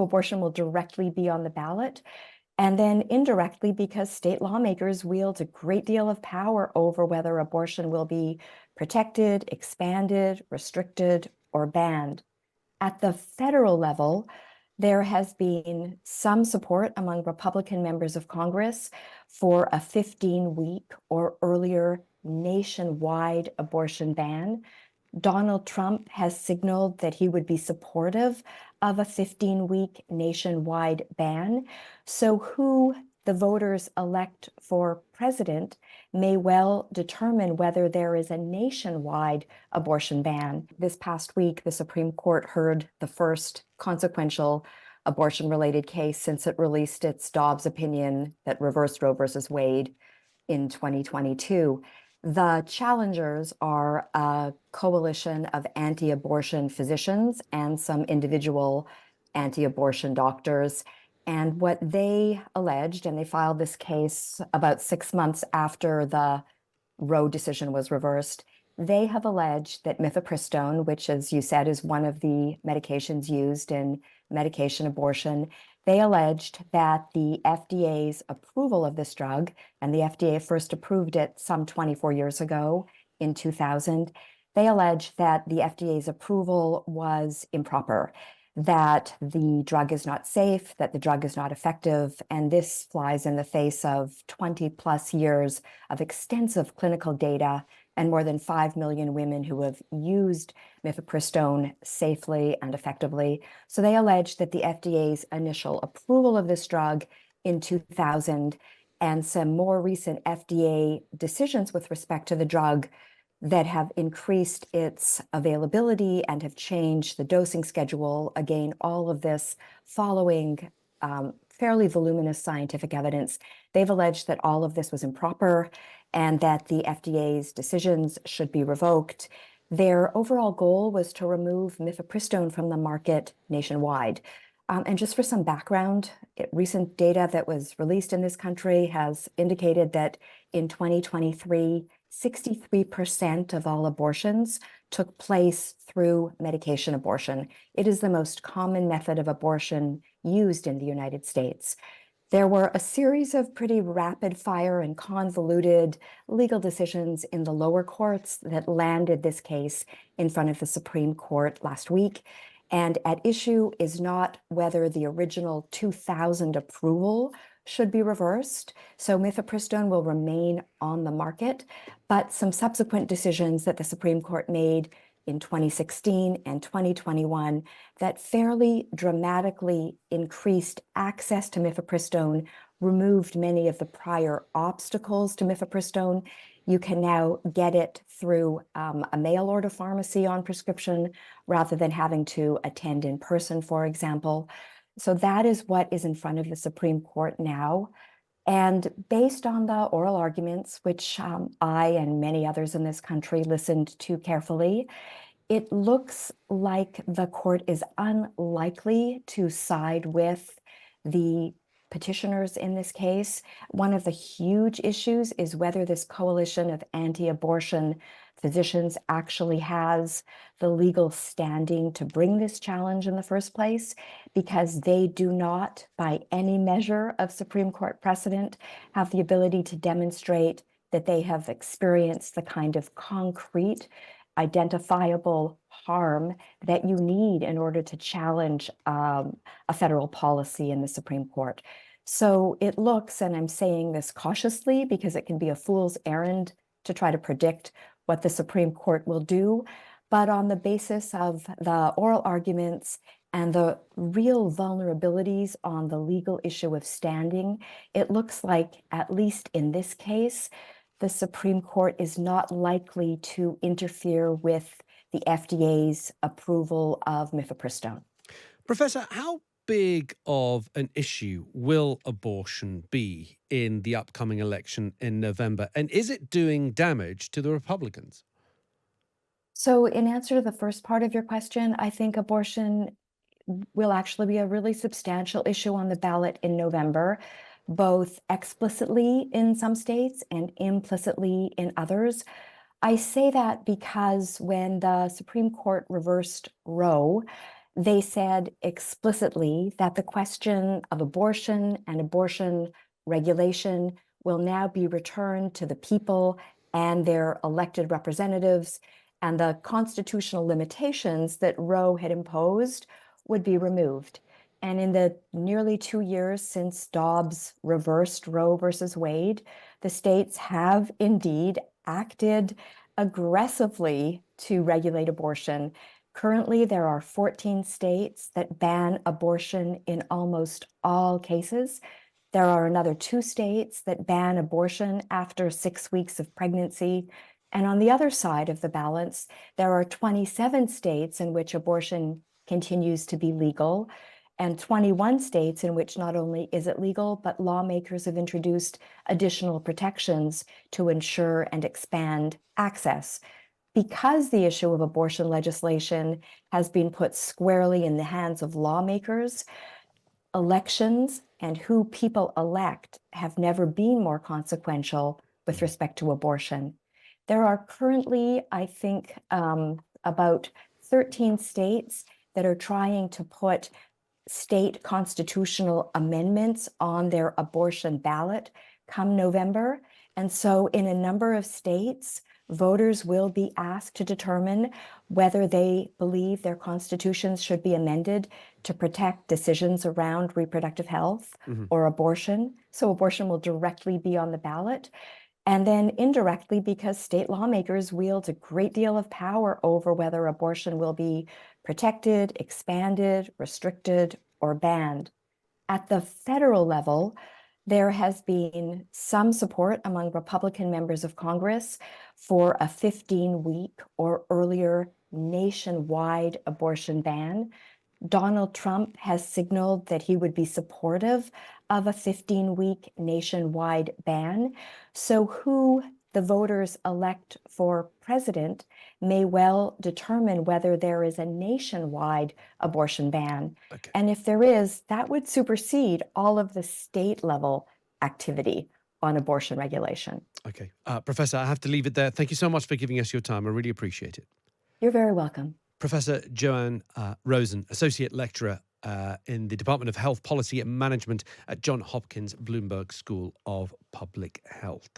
abortion will directly be on the ballot. And then indirectly, because state lawmakers wield a great deal of power over whether abortion will be protected, expanded, restricted, or banned. At the federal level, there has been some support among Republican members of Congress for a 15-week or earlier nationwide abortion ban. Donald Trump has signaled that he would be supportive of a 15-week nationwide ban. So who the voters elect for president may well determine whether there is a nationwide abortion ban. This past week, the Supreme Court heard the first consequential abortion-related case since it released its Dobbs opinion that reversed Roe versus Wade in 2022. The challengers are a coalition of anti-abortion physicians and some individual anti-abortion doctors. And what they alleged, and they filed this case about 6 months after the Roe decision was reversed, they have alleged that mifepristone, which, as you said, is one of the medications used in medication abortion, they alleged that the FDA's approval of this drug, and the FDA first approved it some 24 years ago in 2000, they alleged that the FDA's approval was improper, that the drug is not safe, that the drug is not effective, and this flies in the face of 20 plus years of extensive clinical data and more than 5 million women who have used mifepristone safely and effectively. So they allege that the FDA's initial approval of this drug in 2000 and some more recent FDA decisions with respect to the drug that have increased its availability and have changed the dosing schedule. Again, all of this following fairly voluminous scientific evidence. They've alleged that all of this was improper and that the FDA's decisions should be revoked. Their overall goal was to remove mifepristone from the market nationwide. And just for some background, recent data that was released in this country has indicated that in 2023, 63% of all abortions took place through medication abortion. It is the most common method of abortion used in the United States. There were a series of pretty rapid fire and convoluted legal decisions in the lower courts that landed this case in front of the Supreme Court last week. And at issue is not whether the original 2000 approval should be reversed, so mifepristone will remain on the market, but some subsequent decisions that the Supreme Court made in 2016 and 2021 that fairly dramatically increased access to mifepristone, removed many of the prior obstacles to mifepristone. You can now get it through a mail order pharmacy on prescription rather than having to attend in person, for example. So that is what is in front of the Supreme Court now. And based on the oral arguments, which I and many others in this country listened to carefully, it looks like the court is unlikely to side with the petitioners in this case. One of the huge issues is whether this coalition of anti-abortion physicians actually has the legal standing to bring this challenge in the first place, because they do not, by any measure of Supreme Court precedent, have the ability to demonstrate that they have experienced the kind of concrete, identifiable harm that you need in order to challenge a federal policy in the Supreme Court. So it looks, and I'm saying this cautiously because it can be a fool's errand to try to predict what the Supreme Court will do, but on the basis of the oral arguments and the real vulnerabilities on the legal issue of standing, it looks like, at least in this case, the Supreme Court is not likely to interfere with the FDA's approval of mifepristone. Professor, how big of an issue will abortion be in the upcoming election in November? And is it doing damage to the Republicans? So in answer to the first part of your question, I think abortion will actually be a really substantial issue on the ballot in November, both explicitly in some states and implicitly in others. I say that because when the Supreme Court reversed Roe, they said explicitly that the question of abortion and abortion regulation will now be returned to the people and their elected representatives, and the constitutional limitations that Roe had imposed would be removed. And in the nearly 2 years since Dobbs reversed Roe versus Wade, the states have indeed acted aggressively to regulate abortion. Currently, there are 14 states that ban abortion in almost all cases. There are another 2 states that ban abortion after 6 weeks of pregnancy. And on the other side of the balance, there are 27 states in which abortion continues to be legal, and 21 states in which not only is it legal, but lawmakers have introduced additional protections to ensure and expand access. Because the issue of abortion legislation has been put squarely in the hands of lawmakers, elections and who people elect have never been more consequential with respect to abortion. There are currently, I think, about 13 states that are trying to put state constitutional amendments on their abortion ballot come November. And so in a number of states, voters will be asked to determine whether they believe their constitutions should be amended to protect decisions around reproductive health or abortion. So abortion will directly be on the ballot. And then indirectly, because state lawmakers wield a great deal of power over whether abortion will be protected, expanded, restricted, or banned. At the federal level, there has been some support among Republican members of Congress for a 15-week or earlier nationwide abortion ban. Donald Trump has signaled that he would be supportive of a 15-week nationwide ban. So who the voters elect for president may well determine whether there is a nationwide abortion ban. Okay. And if there is, that would supersede all of the state level activity on abortion regulation. Okay. Professor, I have to leave it there. Thank you so much for giving us your time. I really appreciate it. You're very welcome. Professor Joanne Rosen, Associate Lecturer in the Department of Health Policy and Management at Johns Hopkins Bloomberg School of Public Health.